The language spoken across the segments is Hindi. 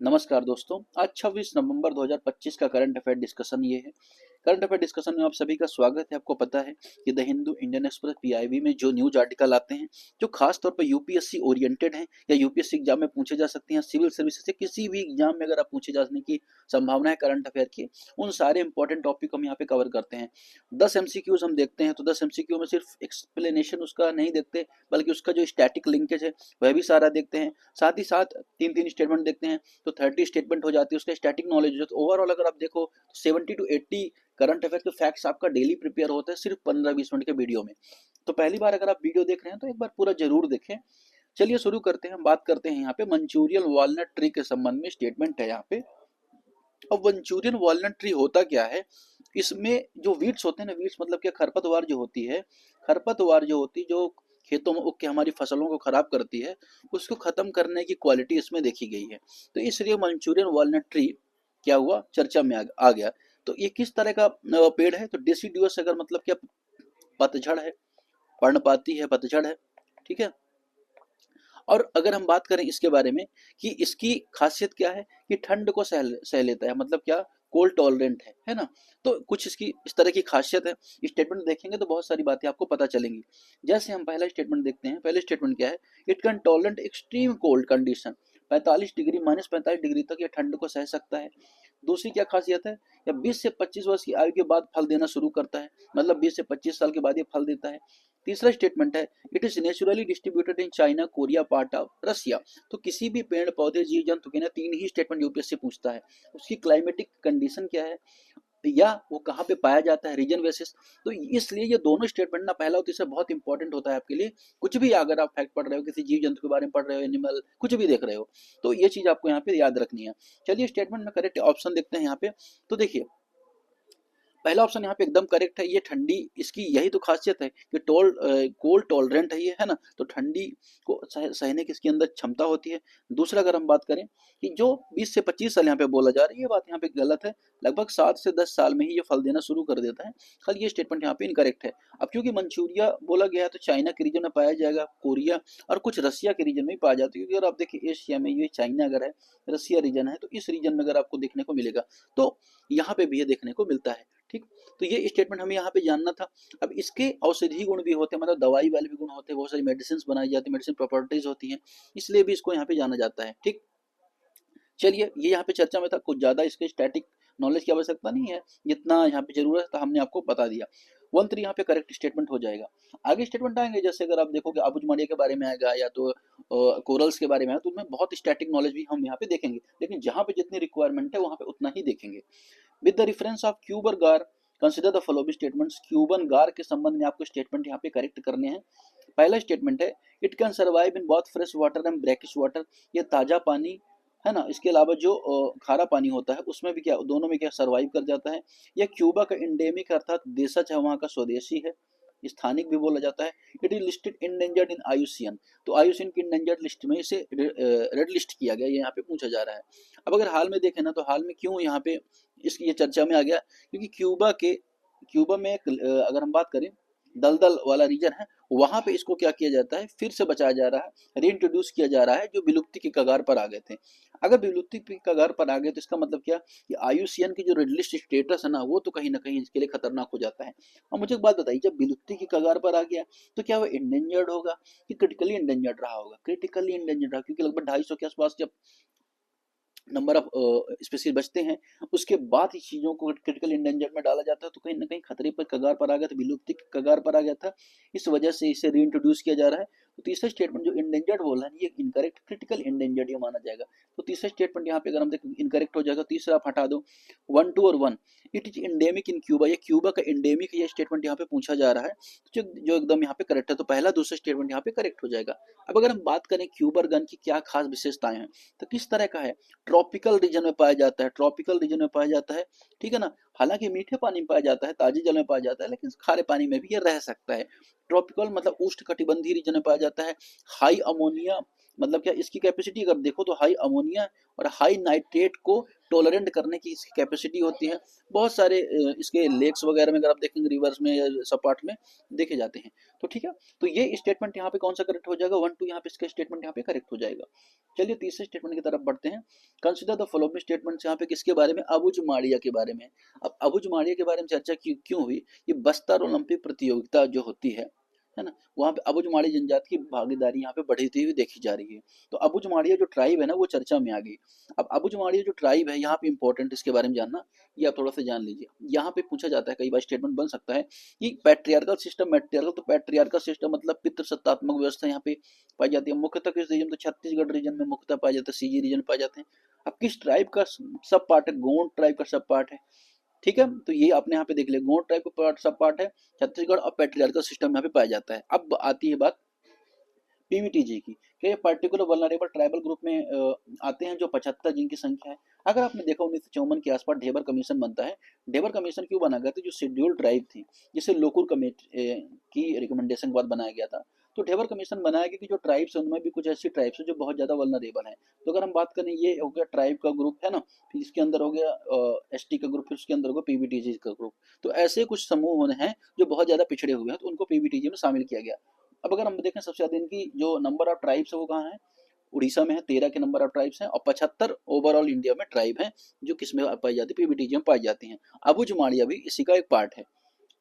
नमस्कार दोस्तों। आज 26 नवंबर 2025 का करंट अफेयर डिस्कशन ये है। करंट अफेयर डिस्कशन में आप सभी का स्वागत है। आपको पता है कि the Hindu, Indian express, PIB में जो न्यूज आर्टिकल आते हैं जो खास तौर पर यूपीएससी ओरिएंटेड हैं या यूपीएससी एग्जाम में पूछे जा सकते हैं, सिविल सर्विसेज से किसी भी एग्जाम में अगर आप पूछे जाने की संभावना है करंट अफेयर की, उन सारे इंपॉर्टेंट टॉपिक हम यहाँ पे कवर करते हैं। 10 एमसीक्यूज हम देखते हैं तो 10 एमसीक्यू में सिर्फ एक्सप्लेनेशन उसका नहीं देखते, बल्कि उसका जो स्टैटिक लिंकेज है वह भी सारा देखते हैं। साथ ही साथ तीन तीन स्टेटमेंट देखते हैं तो 30 स्टेटमेंट हो जाती है, उसका स्टैटिक नॉलेज हो। तो ओवरऑल अगर आप देखो तो 70 to 80 करंट अफेयर के फैक्ट्स आपका डेली प्रिपेयर होता है सिर्फ 15-20 मिनट के वीडियो में। तो पहली बार अगर आप वीडियो देख रहे हैं तो एक बार पूरा जरूर देखें। चलिए शुरू करते हैं। हम बात करते हैं यहाँ पे मंचूरियन वॉलनट ट्री के संबंध में स्टेटमेंट है यहाँ पे। अब मंचूरियन वॉलनट ट्री होता क्या है, इसमें जो वीड्स होते हैं ना, वीड्स मतलब क्या, खरपतवार जो होती है, खरपतवार जो होती है जो खेतों में उग के हमारी फसलों को खराब करती है, उसको खत्म करने की क्वालिटी इसमें देखी गई है। तो इसलिए मंचूरियन वॉलनट ट्री क्या हुआ, चर्चा में आ गया। तो ये किस तरह का पेड़ है, तो डेसिडुअस, अगर मतलब क्या, पतझड़ है, पर्णपाती है, पतझड़ है, ठीक है। और अगर हम बात करें इसके बारे में कि इसकी खासियत क्या है, कि ठंड को सह लेता है, मतलब क्या, कोल्ड टॉलरेंट है ना। तो कुछ इसकी इस तरह की खासियत है। स्टेटमेंट देखेंगे तो बहुत सारी बातें आपको पता चलेंगी। जैसे हम पहला स्टेटमेंट देखते हैं। पहले स्टेटमेंट क्या है, it can tolerant extreme cold condition, 45 degree, -45 degree तक ये ठंड को सह सकता है। दूसरी क्या खासियत है, या 20 से 25 वर्ष की आयु के बाद फल देना शुरू करता है, मतलब 20 से 25 साल के बाद ये फल देता है। तीसरा स्टेटमेंट है, it is naturally distributed in China, Korea, part of Russia. तो किसी भी पेड़ पौधे जीव जंतु के ना तीन ही स्टेटमेंट यूपीएससी पूछता है। उसकी क्लाइमेटिक कंडीशन क्या है, या वो कहाँ पे पाया जाता है, रीजन बेसिस। तो इसलिए ये दोनों स्टेटमेंट ना, पहला और तीसरा, बहुत इंपॉर्टेंट होता है आपके लिए। कुछ भी अगर आप फैक्ट पढ़ रहे हो, किसी जीव जंतु के बारे में पढ़ रहे हो, एनिमल कुछ भी देख रहे हो, तो ये चीज आपको यहाँ पे याद रखनी है। चलिए स्टेटमेंट में करेक्ट ऑप्शन देखते हैं यहाँ पे। तो देखिए पहला ऑप्शन यहाँ पे एकदम करेक्ट है। ये ठंडी, इसकी यही तो खासियत है कि कोल्ड टॉलरेंट है ये, है ना। तो ठंडी को सहने की इसके अंदर क्षमता होती है। दूसरा अगर हम बात करें कि जो 20 से 25 साल यहाँ पे बोला जा रहा है, ये बात यहाँ पे गलत है। लगभग 7 से 10 साल में ही ये फल देना शुरू कर देता है। कल ये स्टेटमेंट यहाँ पे इनकरेक्ट है। अब क्योंकि मंचूरिया बोला गया है तो चाइना के रीजन में पाया जाएगा, कोरिया और कुछ रसिया के रीजन में भी पाया जाता है। क्योंकि अगर आप देखिए एशिया में ये चाइना अगर है, रसिया रीजन है, तो इस रीजन में अगर आपको देखने को मिलेगा, तो यहाँ पे भी ये देखने को मिलता है। ठीक, तो ये स्टेटमेंट हमें यहाँ पे जानना था। अब इसके औषधि गुण भी होते हैं, मतलब दवाई वाले भी गुण होते हैं, बहुत सारी मेडिसिन बनाई जाती है, मेडिसिन प्रॉपर्टीज होती हैं, इसलिए भी इसको यहाँ पे जाना जाता है। ठीक, चलिए ये यहाँ पे चर्चा में था, कुछ ज्यादा इसके स्टैटिक नॉलेज की आवश्यकता नहीं है, जितना यहाँ पे जरूरत था हमने आपको बता दिया। 1-3 यहाँ पे करेक्ट स्टेटमेंट हो जाएगा। आगे स्टेटमेंट आएंगे, जैसे अगर आप देखोगे आबूजमाड़िया के बारे में आएगा या तो कोरल्स के बारे में आएगा, तो उनमें बहुत स्टैटिक नॉलेज भी हम यहाँ पे देखेंगे, लेकिन जहाँ पे जितनी रिक्वायरमेंट है वहाँ पे उतना ही देखेंगे। विद द रेफरेंस ऑफ क्यूबर गार consider the following statements. Cuban गार के संबंध में आपको स्टेटमेंट यहाँ पे करेक्ट करने हैं। पहला स्टेटमेंट है, इट कैन सर्वाइव इन बहुत fresh water and brackish water. ये ताजा पानी है ना, इसके अलावा जो खारा पानी होता है उसमें भी क्या, दोनों में क्या सर्वाइव कर जाता है। यह क्यूबा का इंडेमिक अर्थात देशज है, वहाँ का स्वदेशी है, स्थानिक भी बोला जाता है। इट इज लिस्टेड इंडेंजर्ड इन आयुसियन। तो आयुसियन की इंडेंजर्ड लिस्ट में इसे रेड लिस्ट किया गया, ये यहाँ पे पूछा जा रहा है। अब अगर हाल में देखें ना, तो हाल में क्यों यहाँ पे इसकी ये चर्चा में आ गया, क्योंकि क्यूबा में एक अगर हम बात करें, दलदल वाला रीजन है, वहां पे इसको क्या किया जाता है, फिर से बचाया जा रहा है, रीइंट्रोड्यूस किया जा रहा है, जो विलुप्ति के कगार पर आ गए थे। अगर विलुप्ति के कगार पर आ गए तो इसका मतलब क्या, कि आयुसियन की जो रेड लिस्ट स्टेटस है ना, वो तो कहीं ना कहीं इसके लिए खतरनाक हो जाता है। और मुझे एक बात बताइए, जब विलुप्ति की कगार पर आ गया तो क्या वो इंडेंजर्ड होगा कि क्रिटिकली इंडेंजर्ड रहा होगा? क्रिटिकली इंडेंजर्ड रहा, क्योंकि लगभग 250 के आसपास जब नंबर ऑफ स्पीसीज बचते हैं, उसके बाद इस चीज़ों को क्रिटिकल इंडेंजर्ड में डाला जाता है, तो कहीं ना कहीं खतरे पर कगार पर आ गया था, विलुप्ति की कगार पर आ गया था, इस वजह से इसे रीइंट्रोड्यूस किया जा रहा है। तो तीसरा स्टेटमेंट जो इंडेंजर्ड बोला है, ये इनकरेक्ट, क्रिटिकल इंडेंजर्ड ये माना जाएगा। तो तीसरा स्टेटमेंट यहाँ पे अगर हम देखें इनकरेक्ट हो जाएगा, तीसरा आप हटा दो। 1, 2 और 1, it is endemic in Cuba, ये क्यूबा का इंडेमिक ये स्टेटमेंट यहाँ पे पूछा जा रहा है, जो एकदम यहाँ पे करेक्ट है। तो पहला दूसरा स्टेटमेंट यहाँ पे करेक्ट हो जाएगा। अब अगर हम बात करें क्यूबर गन की क्या खास विशेषताएं हैं, तो किस तरह का है, ट्रॉपिकल रीजन में पाया जाता है, ट्रॉपिकल रीजन में पाया जाता है, ठीक है ना। हालांकि मीठे पानी में पाया जाता है, ताजे जल में पाया जाता है, लेकिन खारे पानी में भी ये रह सकता है। ट्रॉपिकल मतलब उष्ण कटिबंधीय रीजन में पाया जाता है। हाई अमोनिया मतलब क्या, इसकी कैपेसिटी अगर देखो तो हाई अमोनिया और हाई नाइट्रेट को टॉलरेंट करने की इसकी कैपेसिटी होती है। बहुत सारे इसके लेक्स वगैरह में अगर आप देखेंगे, रिवर्स में या सपाट में देखे जाते हैं। तो ठीक है, तो ये स्टेटमेंट यहाँ पे कौन सा करेक्ट हो जाएगा, 1 2 यहाँ पे इसका स्टेटमेंट यहाँ पे करेक्ट हो जाएगा। चलिए तीसरे स्टेटमेंट की तरफ बढ़ते हैं। कंसिडर द फॉलोइंग स्टेटमेंट, यहाँ पे किसके बारे में, अबुझ माड़िया के बारे में। अब अबुझ माड़िया के बारे में चर्चा क्यों हुई, ये बस्तर ओलंपिक प्रतियोगिता जो होती है ना, वहाँ पे अबुझ माड़ी जनजाति की भागीदारी यहाँ पे बढ़ती हुई देखी जा रही है। तो अबुझ माड़िया जो ट्राइब है ना, वो चर्चा में आ गई। अब अबुझ माड़िया जो ट्राइब है यहाँ पे इंपॉर्टेंट, इसके बारे में जानना, ये आप थोड़ा सा जान लीजिए। यहाँ पे पूछा जाता है, कई बार स्टेटमेंट बन सकता है कि पैट्रियार्कल सिस्टम, मैट्रियार्कल, तो पैट्रियार्कल सिस्टम मतलब पितृसत्तात्मक व्यवस्था यहाँ पे पाई जाती है। मुख्यतः किस रीजन, तो छत्तीसगढ़ रीजन में मुख्यतः पाया जाता है, सीजी रीजन पाए जाते हैं। अब किस ट्राइब का सब पार्ट है, गोंड ट्राइब का सब पार्ट है। ठीक है, तो ये आपने यहाँ पे देख लिया, गोंड ट्राइब का पार्ट सब पार्ट है छत्तीसगढ़, और पैट्रियार्कल सिस्टम यहाँ पे पाया जाता है। अब आती है बात पीवीटीजी की, कि ये पर्टिकुलर वल्नरेबल ट्राइबल ग्रुप में आते हैं जो 75 जिनकी संख्या है। अगर आपने देखा 1954 के आसपास ढेबर कमीशन बनता है। ढेबर कमीशन क्यों बना गया था, जो शेड्यूल्ड ट्राइब थी, जिसे लोकुर कमेटी की रिकमेंडेशन के बाद बनाया गया था। तो ढेबर कमीशन बनाया गया कि जो ट्राइब्स है उनमें भी कुछ ऐसी ट्राइब्स है जो बहुत ज्यादा वल्नरेबल है। तो अगर हम बात करें, ये हो गया ट्राइब का ग्रुप है ना, फिर इसके अंदर हो गया एसटी का ग्रुप, फिर उसके अंदर होगा पीवीटीजी का ग्रुप। तो ऐसे कुछ समूह हैं जो बहुत ज्यादा पिछड़े हुए हैं, तो उनको पीवीटीजी में शामिल किया गया। अब अगर हम देखें सबसे ज्यादा इनकी जो नंबर ऑफ ट्राइब्स है वो कहाँ है, उड़ीसा में है, 13 के नंबर ऑफ ट्राइब्स हैं, और 75 ओवरऑल इंडिया में ट्राइब हैं जो किसमें पाई जाती है, पीबीटीजी में पाई जाती हैं। अबुझ माड़िया भी इसी का एक पार्ट है।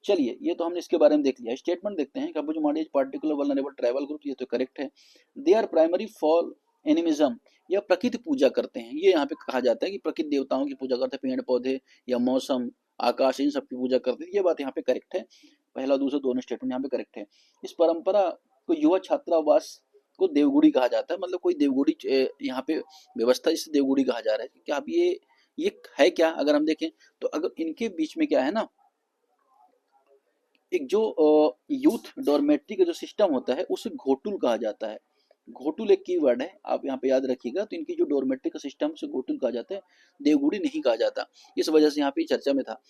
चलिए, ये तो हमने इसके बारे में देख लिया। स्टेटमेंट देखते हैं कि Abujh Maria particular vulnerable tribal group, ये तो करेक्ट है। They are primary for animism, या प्रकृति पूजा करते हैं। ये यहाँ पे कहा जाता है कि प्रकृति देवताओं की पूजा करते हैं, पेड़ पौधे या मौसम, आकाश, इन सब की पूजा करते हैं। ये बात यहाँ पे करेक्ट है। पहला दूसरा दोनों स्टेटमेंट यहाँ पे करेक्ट है। इस परंपरा को युवा छात्रावास को देवगुड़ी कहा जाता है, मतलब कोई देवगुड़ी यहाँ पे व्यवस्था, इसे देवगुड़ी कहा जा रहा है। क्या आप ये है क्या, अगर हम देखें तो अगर इनके बीच में क्या है ना, एक जो यूथ डॉर्मेट्री का जो सिस्टम होता है उसे घोटुल कहा जाता है। घोटुल एक कीवर्ड है, आप यहाँ पे याद रखिएगा। तो इनकी जो डॉर्मेट्री का सिस्टम से घोटुल कहा जाता है, देवगुड़ी नहीं कहा जाता। इस वजह से यहाँ पे चर्चा में था।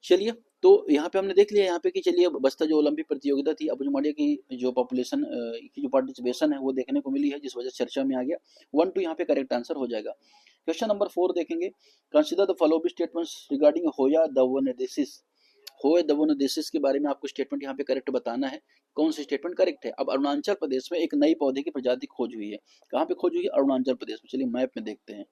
चलिए, तो यहाँ पे हमने देख लिया यहाँ पे कि चलिए बस्तर जो ओलंपिक प्रतियोगिता थी, अबुझ माड़िया की जो पॉपुलेशन की जो पार्टिसिपेशन है वो देखने को मिली है, जिस वजह से चर्चा में आ गया। 1 2 यहाँ पे करेक्ट आंसर हो जाएगा। क्वेश्चन नंबर 4 देखेंगे। Consider the following statements regarding होया दवनडेसिस। होया दवनडेसिस के बारे में आपको स्टेटमेंट यहाँ पे करेक्ट बताना है। कौन सी स्टेटमेंट करेक्ट है। अब अरुणाचल प्रदेश में एक नई पौधे की प्रजाति खोज हुई है। कहाँ पे खोज हुई है, अरुणाचल प्रदेश में। चलिए मैप में देखते हैं,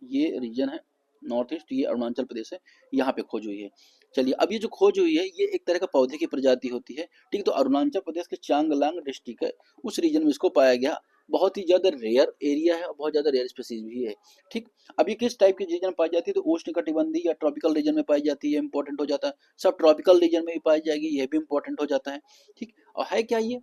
ये रीजन है नॉर्थ ईस्ट, ये अरुणाचल प्रदेश है, यहाँ पे खोज हुई है। चलिए, अब ये जो खोज हुई है ये एक तरह का पौधे की प्रजाति होती है। ठीक है, तो अरुणाचल प्रदेश के चांगलांग डिस्ट्रिक्ट है, उस रीजन में इसको पाया गया। बहुत ही ज्यादा रेयर एरिया है और बहुत ज्यादा रेयर स्पीसीज भी है। ठीक, अब ये किस टाइप के रीजन में पाई जाती है, तो उष्ण कटिबंधीय या ट्रॉपिकल रीजन में पाई जाती है, इंपॉर्टेंट हो जाता है। सब ट्रॉपिकल रीजन में भी पाई जाएगी, यह भी इंपॉर्टेंट हो जाता है। ठीक, और है क्या ये,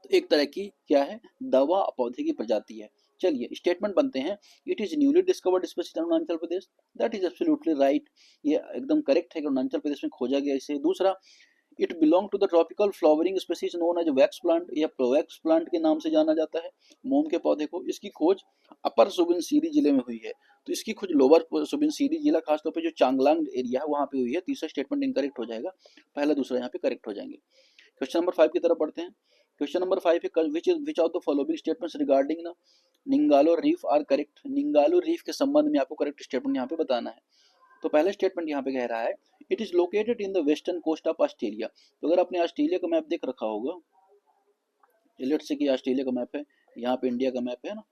तो एक तरह की क्या है, दवा पौधे की प्रजाति है। चलिए स्टेटमेंट बनते हैं। It is newly discovered species in Arunachal Pradesh. That is absolutely right, ये एकदम करेक्ट है कि अरुणाचल प्रदेश में खोजा गया इसे। दूसरा, it belong to the tropical flowering species known as wax plant, या प्रोवैक्स प्लांट के नाम से जाना जाता है मोम के पौधे को। इसकी खोज अपर सुबनसिरी जिले में हुई है। तो इसकी खोज लोअर सुबनसिरी जिला, खासतौर पर जो चांगलांग एरिया है वहां पे हुई है। तीसरा स्टेटमेंट इनकरेक्ट हो जाएगा, पहला दूसरा यहाँ पे करेक्ट हो जाएंगे। क्वेश्चन नंबर 5 की तरफ बढ़ते हैं। क्वेश्चन नंबर 5 है, which of the following statements regarding ना निंगालो रीफ आर करेक्ट। निंगालो रीफ के संबंध में आपको करेक्ट स्टेटमेंट यहाँ पे बताना है। तो पहला स्टेटमेंट यहाँ पे कह रहा है, it is located in the western coast of Australia. तो अगर आपने ऑस्ट्रेलिया का मैप देख रखा होगा, लेट्स से कि ऑस्ट्रेलिया का मैप है, यहाँ पे इंडिया का मैप है ना,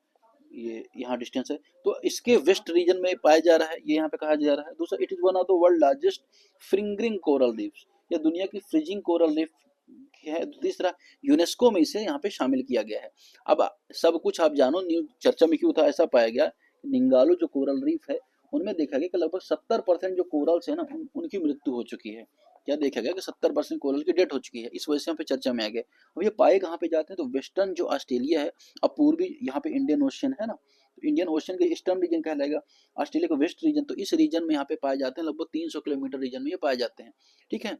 ये यहाँ डिस्टेंस है, तो इसके वेस्ट रीजन में पाया जा रहा है, ये यहाँ पे कहा जा रहा है। दूसरा, it is one of the world largest fringing coral reefs, या दुनिया की फ्रिजिंग कोरल रीफ है। तीसरा, यूनेस्को में इसे यहाँ पे शामिल किया गया है। अब सब कुछ आप जानो, न्यूज चर्चा में क्यों था, ऐसा पाया गया निंगालो जो कोरल रीफ है उनमें देखा गया कि लगभग 70% जो कोरल्स है ना उनकी मृत्यु हो चुकी है। क्या देखा गया कि 70% कोरल की डेथ हो चुकी है, इस वजह से यहाँ पे चर्चा में आ गया। अब ये पाए कहाँ पे जाते हैं, तो वेस्टर्न जो ऑस्ट्रेलिया है, अब पूर्वी यहाँ पे इंडियन ओशन है ना, तो इंडियन ओशन के ईस्टर्न रीजन कहलाएगा, ऑस्ट्रेलिया का वेस्ट रीजन। तो इस रीजन में यहाँ पे पाए जाते हैं, लगभग 300 किलोमीटर रीजन में ये पाए जाते हैं। ठीक है,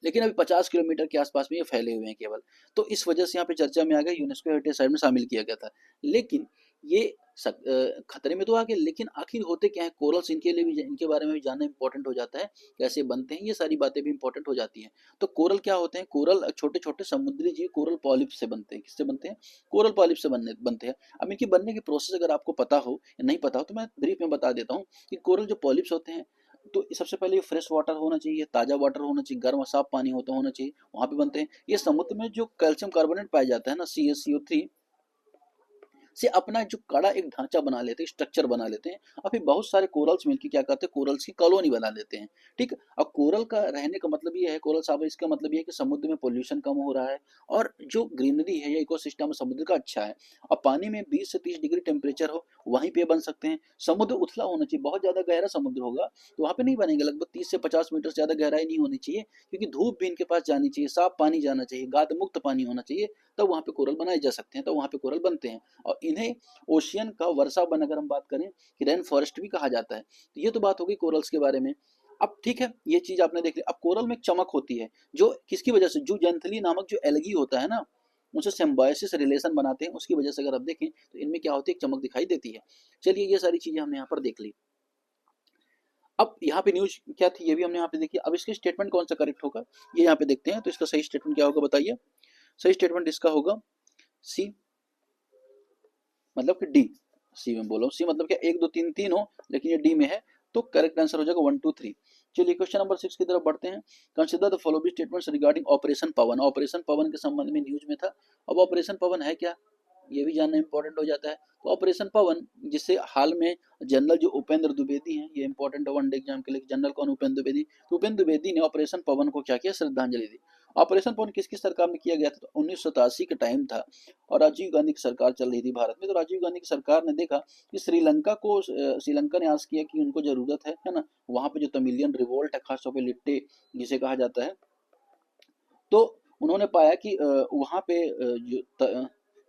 लेकिन अभी 50 किलोमीटर के आसपास में ये फैले हुए हैं केवल। तो इस वजह से यहाँ पे चर्चा में आ गया, यूनेस्को हेरिटेज साइट में शामिल किया गया था। लेकिन ये खतरे में तो आ गए, लेकिन आखिर होते क्या है कोरल्स, इनके लिए भी, इनके बारे में भी जानना इंपॉर्टेंट हो जाता है, कैसे बनते हैं, ये सारी बातें भी इंपॉर्टेंट हो जाती हैं। तो कोरल क्या होते हैं? कोरल छोटे छोटे समुद्री जीव कोरल पॉलिप से बनते हैं। किससे बनते हैं? कोरल पॉलिप से बनते हैं। अब इनकी बनने की प्रोसेस अगर आपको पता हो या नहीं पता हो तो मैं ब्रीफ में बता देता हूँ कि कोरल जो पॉलिप्स होते हैं, तो सबसे पहले फ्रेश वाटर होना चाहिए, ताज़ा वाटर होना चाहिए, गर्म और साफ पानी होना चाहिए, वहाँ पे बनते हैं। ये समुद्र में जो कैल्शियम कार्बोनेट पाया जाता है ना, CaCO3 से अपना जो कड़ा एक ढांचा बना लेते हैं, स्ट्रक्चर बना लेते हैं, और फिर बहुत सारे कोरल्स मिलकर क्या करते हैं, कोरल्स की कॉलोनी बना लेते हैं। ठीक। अब कोरल का रहने का मतलब ये है, कोरल साहब इसका मतलब ये है कि समुद्र में पोल्यूशन कम हो रहा है और जो ग्रीनरी है या इकोसिस्टम समुद्र का अच्छा है। अब पानी में 20 से 30 डिग्री टेम्परेचर हो, वहीं पे बन सकते हैं। समुद्र उथला होना चाहिए, बहुत ज्यादा गहरा समुद्र होगा तो वहाँ पे नहीं बनेंगे। लगभग 30 से 50 मीटर से ज्यादा गहराई नहीं होनी चाहिए, क्योंकि धूप भी इनके पास जानी चाहिए, साफ पानी जाना चाहिए, गाद मुक्त पानी होना चाहिए, तब वहाँ पे कोरल बनाए जा सकते हैं, तब वहाँ पे कोरल बनते हैं। और इन्हें ओशियन का वर्षा वन अगर हम बात करें कि रेन फॉरेस्ट भी कहा जाता है। तो ये तो बात होगी कोरल्स के बारे में। अब ठीक है, ये चीज आपने देख ली। अब कोरल में एक चमक होती है, जो किसकी वजह से, जूजेंथली नामक जो एल्गी होता है ना, उनसे सिम्बायोसिस रिलेशन बनाते हैं, उसकी वजह से अगर आप देखें तो इनमें क्या होती है, एक चमक दिखाई देती है। चलिए, ये सारी चीजें हमने यहाँ पर देख ली। अब यहाँ पे न्यूज क्या थी ये भी हमने यहाँ पे देखी। अब इसके स्टेटमेंट कौन सा करेक्ट होगा ये यहाँ पे देखते हैं। तो इसका सही स्टेटमेंट क्या होगा बताइए? सही स्टेटमेंट इसका होगा सी, मतलब कि डी। सी में बोलो, सी मतलब क्या, 1 2 3 3 हो, लेकिन ये डी में है, तो करेक्ट आंसर हो जाएगा 1 2 3। चलिए क्वेश्चन नंबर 6 की तरफ बढ़ते हैं। Consider the following statements regarding operation Pawan. Operation Pawan के संबंध में न्यूज में था। अब ऑपरेशन पवन है क्या, ये भी जानना इंपॉर्टेंट हो जाता है। तो ऑपरेशन पवन, जिससे हाल में जनरल जो उपेंद्र द्विवेदी हैं, ये इंपॉर्टेंट है वनडे एग्जाम के लिए, जनरल कौन, उपेंद्र द्विवेदी। तो उपेंद्र द्विवेदी ने ऑपरेशन पवन को क्या किया, श्रद्धांजलि दी। ऑपरेशन पवन किसकी सरकार में किया गया था? तो 1987 का टाइम था और राजीव गांधी की सरकार चल रही थी भारत में। तो राजीव गांधी की सरकार ने देखा कि श्रीलंका ने आस किया कि उनको जरूरत है ना, वहाँ पे जो तमिलियन रिवोल्ट है, खासतौर पे लिट्टे जिसे कहा जाता है, तो उन्होंने पाया कि वहाँ पे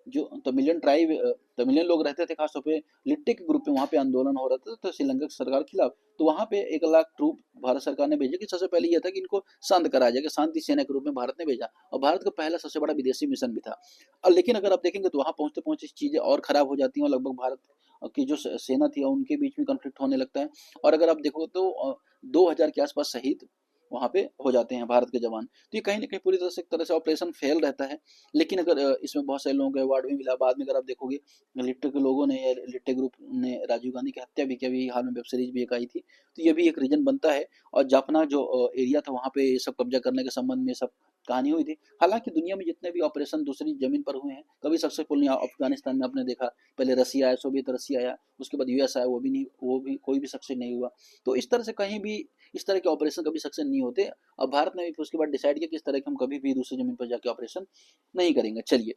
जो तमिलियन लोग रहते थे, खासतौर पे लिट्टे के ग्रुप में, वहाँ पे आंदोलन हो रहा था तो श्रीलंका की सरकार के खिलाफ। तो वहाँ पे 1 लाख ट्रूप भारत सरकार ने भेजे कि सबसे पहले यह था कि इनको शांत कराया जाएगा, शांति सेना के रूप में भारत ने भेजा, और भारत का पहला सबसे बड़ा विदेशी मिशन भी था। और लेकिन अगर आप देखेंगे तो वहाँ पहुँचते पहुँचते चीज़ें और खराब हो जाती हैं, और लगभग भारत की जो सेना थी उनके बीच में कॉन्फ्लिक्ट होने लगता है। और अगर आप देखो तो 2000 के आसपास शहीद वहाँ पे हो जाते हैं भारत के जवान। तो ये कहीं ना कहीं पूरी तरह से ऑपरेशन फेल रहता है। लेकिन अगर इसमें बहुत सारे लोगों को अवार्ड भी मिला बाद में। अगर आप देखोगे लिट्टे के लोगों ने या लिट्टे ग्रुप ने राजीव गांधी की हत्या भी की, अभी हाल में वेब सीरीज भी एक आई थी, तो ये भी एक रीजन बनता है। और जाफना जो एरिया था वहाँ पे ये सब कब्जा करने के संबंध में सब कहानी हुई थी। हालांकि दुनिया में जितने भी ऑपरेशन दूसरी जमीन पर हुए हैं कभी सक्सेसफुल नहीं। अफगानिस्तान में आपने देखा, पहले रसिया आया, सोवियत रसिया आया, उसके बाद यूएस आया, वो भी कोई भी सक्सेस नहीं हुआ। तो इस तरह से कहीं भी इस तरह के ऑपरेशन कभी सक्सेस नहीं होते। अब भारत ने भी उसके बाद डिसाइड किया कि इस तरह के हम कभी भी दूसरी जमीन पर जाके ऑपरेशन नहीं करेंगे। चलिए,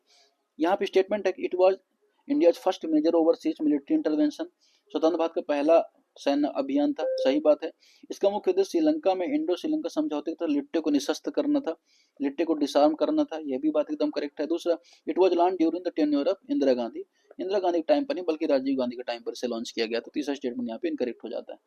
यहाँ पे स्टेटमेंट है कि it was India's first major overseas military intervention. स्वतंत्र भारत का पहला सैन्य अभियान था, सही बात है। इसका मुख्य उद्देश्य श्रीलंका में इंडो श्रीलंका समझौते की तरह लिट्टे को निशस्त्र करना था, लिट्टे को डिसआर्म करना था, यह भी बात एकदम करेक्ट है। दूसरा, it was launch during the tenure of Indira Gandhi. Indira Gandhi के टाइम पर नहीं बल्कि राजीव गांधी के टाइम पर से लॉन्च किया गया। तो तीसरा स्टेटमेंट यहाँ पे इनकरेक्ट हो जाता है।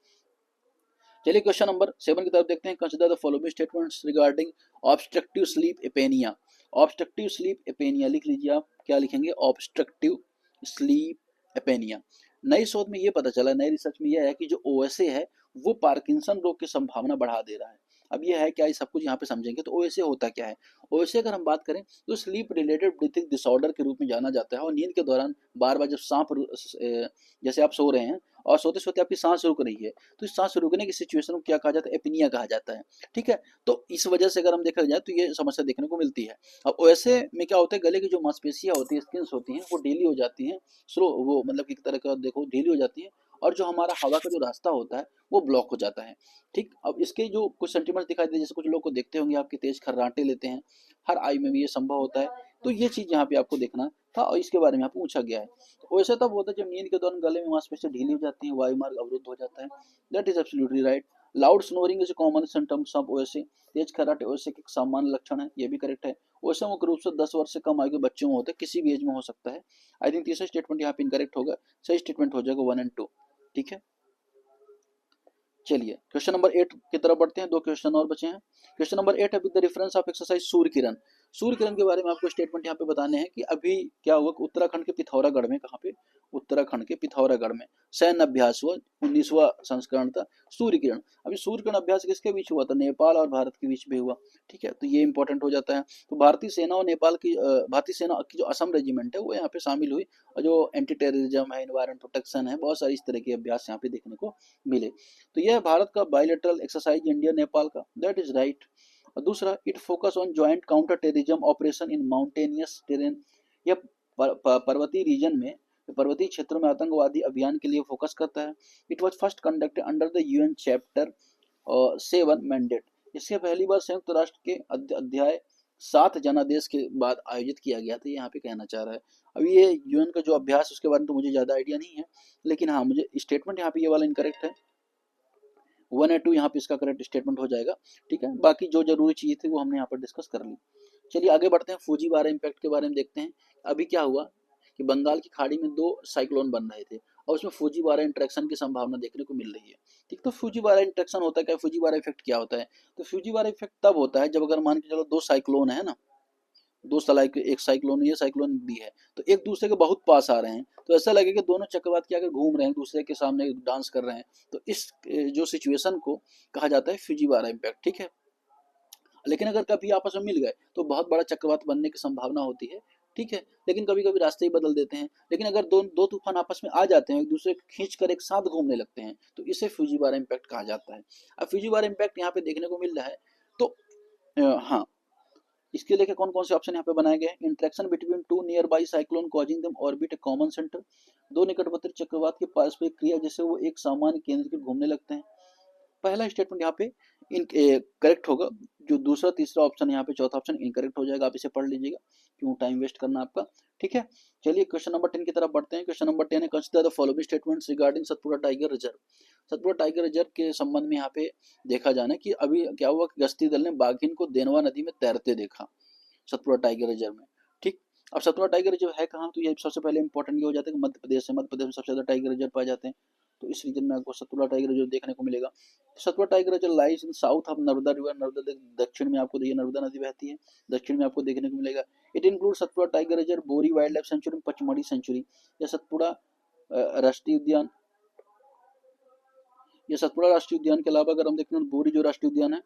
चलिए क्वेश्चन नंबर 7 की तरफ देखते हैं। Consider the following statements regarding obstructive sleep apnoea. Obstructive sleep apnoea लिख लीजिए आप, क्या लिखेंगे, ऑब्स्ट्रक्टिव स्लीप एपेनिया। नई शोध में ये पता चला, नई रिसर्च में यह है कि जो ओएसए है वो पार्किंसन रोग की संभावना बढ़ा दे रहा है। अब ये है क्या, ये सब कुछ यहाँ पे समझेंगे। तो ओएसए होता क्या है? ओएसए अगर हम बात करें तो स्लीप रिलेटेड ब्रीथिंग डिसऑर्डर के रूप में जाना जाता है। और नींद के दौरान बार बार जब जैसे आप सो रहे हैं और सोते सोते आपकी सांस रुक रही है, तो इस सांस रुकने की सिचुएशन को क्या कहा जाता है, एपिनिया कहा जाता है। ठीक है, तो इस वजह से अगर हम देखा जाए तो ये समस्या देखने को मिलती है। अब ओएसए में क्या होता है, गले की जो मांसपेशियां होती है, स्किन्स होती हैं, वो ढीली हो जाती हैं, स्लो, वो मतलब एक तरह का देखो ढीली हो जाती है, और जो हमारा हवा का जो रास्ता होता है वो ब्लॉक हो जाता है। ठीक, अब इसके जो कुछ सेंटीमेंट्स दिखाई देते हैं, जैसे कुछ लोग को देखते होंगे आपके तेज खर्राटे लेते हैं, हर आई में भी ये संभव होता है। तो ये चीज यहाँ पे आपको देखना था और इसके बारे में आपको पूछा गया है। तो वैसे तब होता है जब नींद के दौरान गले में मांसपेशियां ढीली हो जाती हैं, वायु मार्ग अवरुद्ध हो जाता है। That is absolutely right. Loud snoring is common symptoms of OSA. तेज खर्राटे ओएसए के सामान्य लक्षण है, ये भी करेक्ट है। ओएसए मुख्य रूप से 10 वर्ष से कम आयु के बच्चों में होता है, किसी भी एज में हो सकता है। आई थिंक तीसरा स्टेटमेंट यहाँ पे इनकरेक्ट होगा, सही स्टेटमेंट हो जाएगा 1 और 2। ठीक है, चलिए क्वेश्चन नंबर 8 की तरफ बढ़ते हैं। 2 क्वेश्चन और बचे हैं। क्वेश्चन नंबर 8 है with the reference of exercise Surya Kiran. Surya Kiran के बारे में आपको स्टेटमेंट यहाँ पे बताने हैं कि अभी क्या हुआ, उत्तराखंड के पिथौरागढ़ में, कहाँ पे, उत्तराखंड के पिथौरागढ़ में सैन्य अभ्यास हुआ, 19वां संस्करण था। सूर्य किरण, अभी सूर्य किरण अभ्यास किसके बीच हुआ था? नेपाल और भारत के बीच में हुआ। ठीक है, तो ये इंपॉर्टेंट हो जाता है। तो भारतीय सेना और नेपाल की भारतीय सेना की जो असम रेजिमेंट है वो यहाँ पे शामिल हुई, और जो एंटी टेररिज्म है, एनवायरमेंट प्रोटेक्शन है, बहुत सारी इस तरह के अभ्यास यहाँ पे देखने को मिले। तो यह भारत का बायलैटरल एक्सरसाइज इंडिया नेपाल का, दैट इज राइट। और दूसरा, it focus on joint counter terrorism operation in mountainous terrain, यह पर्वतीय रीजन में, पर्वतीय क्षेत्रों में आतंकवादी अभियान के लिए फोकस करता है। It was first conducted under the UN chapter 7 mandate, इससे पहली बार संयुक्त राष्ट्र के अध्याय 7 जनादेश के बाद आयोजित किया गया था, यहाँ पे कहना चाह रहा है। अब ये यूएन का जो अभ्यास, उसके बारे में तो मुझे ज्यादा आइडिया नहीं है, लेकिन हाँ मुझे स्टेटमेंट यहाँ पे ये वाला इनकरेक्ट है, 1 और 2 यहाँ पे इसका करेक्ट स्टेटमेंट हो जाएगा। ठीक है, बाकी जो जरूरी चीजें थी वो हमने यहाँ पर डिस्कस कर ली। चलिए आगे बढ़ते हैं, फूजीवारा इम्पैक्ट के बारे में देखते हैं। अभी क्या हुआ कि बंगाल की खाड़ी में 2 साइक्लोन बन रहे थे, और उसमें फूजीवारा इंटरेक्शन की संभावना देखने को मिल रही है। ठीक, तो फूजीवारा इंटरेक्शन होता है क्या, फूजीवारा इफेक्ट क्या होता है? तो फूजीवारा इफेक्ट तब होता है जब अगर मान के चलो 2 साइक्लोन है ना, एक साइक्लोन, ये साइक्लोन भी है, तो एक दूसरे के बहुत पास आ रहे हैं, तो ऐसा लगे कि दोनों चक्रवात के आगे घूम रहे हैं, दूसरे के सामने डांस कर रहे हैं, तो इस जो सिचुएशन को कहा जाता है फूजीवारा इम्पैक्ट। ठीक है, लेकिन अगर कभी आपस में मिल गए तो बहुत बड़ा चक्रवात बनने की संभावना होती है। ठीक है, लेकिन कभी कभी रास्ते ही बदल देते हैं। लेकिन अगर दो तूफान आपस में आ जाते हैं, एक दूसरे को खींच कर एक साथ घूमने लगते हैं, तो इसे फूजीवारा इम्पैक्ट कहा जाता है। अब फूजीवारा इम्पैक्ट यहाँ पे देखने को मिल रहा है, तो हाँ, इसके लिए कौन कौन से ऑप्शन यहाँ पे बनाए गए हैं? Interaction between 2 near by cyclone causing them orbit A common centre, 2 निकटवर्ती चक्रवात की पारस्परिक क्रिया जिससे वो एक सामान्य केंद्र के घूमने लगते हैं। पहला स्टेटमेंट यहाँ पे करेक्ट होगा, जो दूसरा तीसरा ऑप्शन यहाँ पे चौथा ऑप्शन इनकरेक्ट हो जाएगा। आप इसे पढ़ लीजिएगा, क्यों टाइम वेस्ट करना आपका। ठीक है, चलिए क्वेश्चन नंबर 10 की तरफ बढ़ते हैं। क्वेश्चन नंबर 10 है, consider the following statements regarding Satpura tiger reserve. Satpura tiger reserve के संबंध में यहाँ पे देखा जाना कि अभी क्या हुआ कि गश्ती दल ने बाघिन को देनवा नदी में तैरते देखा, सतपुड़ा टाइगर रिजर्व में। ठीक, अब सतपुड़ा टाइगर रिजर्व है कहाँ? तो ये सबसे पहले इंपॉर्टेंट ये हो जाता है कि मध्य प्रदेश है, मध्य प्रदेश में सबसे ज्यादा टाइगर रिजर्व पाए जाते हैं, तो इस रीजन में आपको सतपुड़ा टाइगर रिजर्व देखने को मिलेगा। Satpura tiger reserve lies in south of Narmada river, Narmada दक्षिण में आपको, ये नर्मदा नदी बहती है, दक्षिण में आपको देखने को मिलेगा। It include Satpura tiger reserve, Bori wild life sanctuary, Pachmarhi sanctuary. यह सतपुड़ा राष्ट्रीय उद्यान, ये सतपुड़ा राष्ट्रीय उद्यान के अलावा अगर हम देखें तो बोरी जो राष्ट्रीय उद्यान है,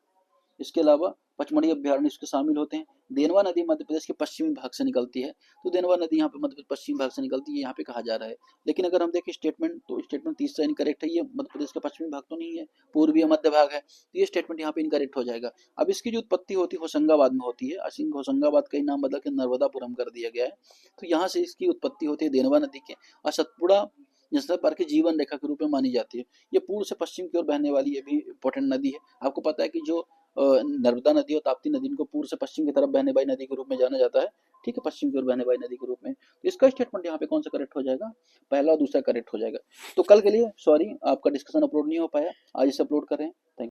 इसके अलावा पचमढ़ी अभ्यारण्य इसके शामिल होते हैं। देनवा नदी मध्य प्रदेश के पश्चिमी भाग से निकलती है, तो देनवा नदी यहाँ पे मध्य पश्चिमी भाग से निकलती है, यहाँ पे कहा जा रहा है। लेकिन अगर हम देखें स्टेटमेंट, तो स्टेटमेंट तीसरा इनकरेक्ट है, ये मध्य प्रदेश का पश्चिमी भाग तो नहीं है, पूर्वी मध्य भाग है, तो ये स्टेटमेंट यहाँ पे इनकरेक्ट हो जाएगा। अब इसकी जो उत्पत्ति होती है होशंगाबाद में होती है, होशंगाबाद का नाम बदल के नर्मदापुरम कर दिया गया है, तो यहाँ से इसकी उत्पत्ति होती है देनवा नदी के। और सतपुड़ा नेशनल पार्क की जीवन रेखा के रूप में मानी जाती है। ये पूर्व से पश्चिम की ओर बहने वाली ये भी इंपॉर्टेंट नदी है। आपको पता है कि जो नर्मदा नदी और ताप्ती नदी को पूर्व से पश्चिम की तरफ बहने वाली नदी के रूप में जाना जाता है। ठीक है, पश्चिम की ओर बहने वाली नदी के रूप में। तो इसका स्टेटमेंट यहाँ पे कौन सा करेक्ट हो जाएगा? पहला और दूसरा करेक्ट हो जाएगा। तो कल के लिए सॉरी, आपका डिस्कशन अपलोड नहीं हो पाया, आज इसे अपलोड कर रहे हैं। Thank you.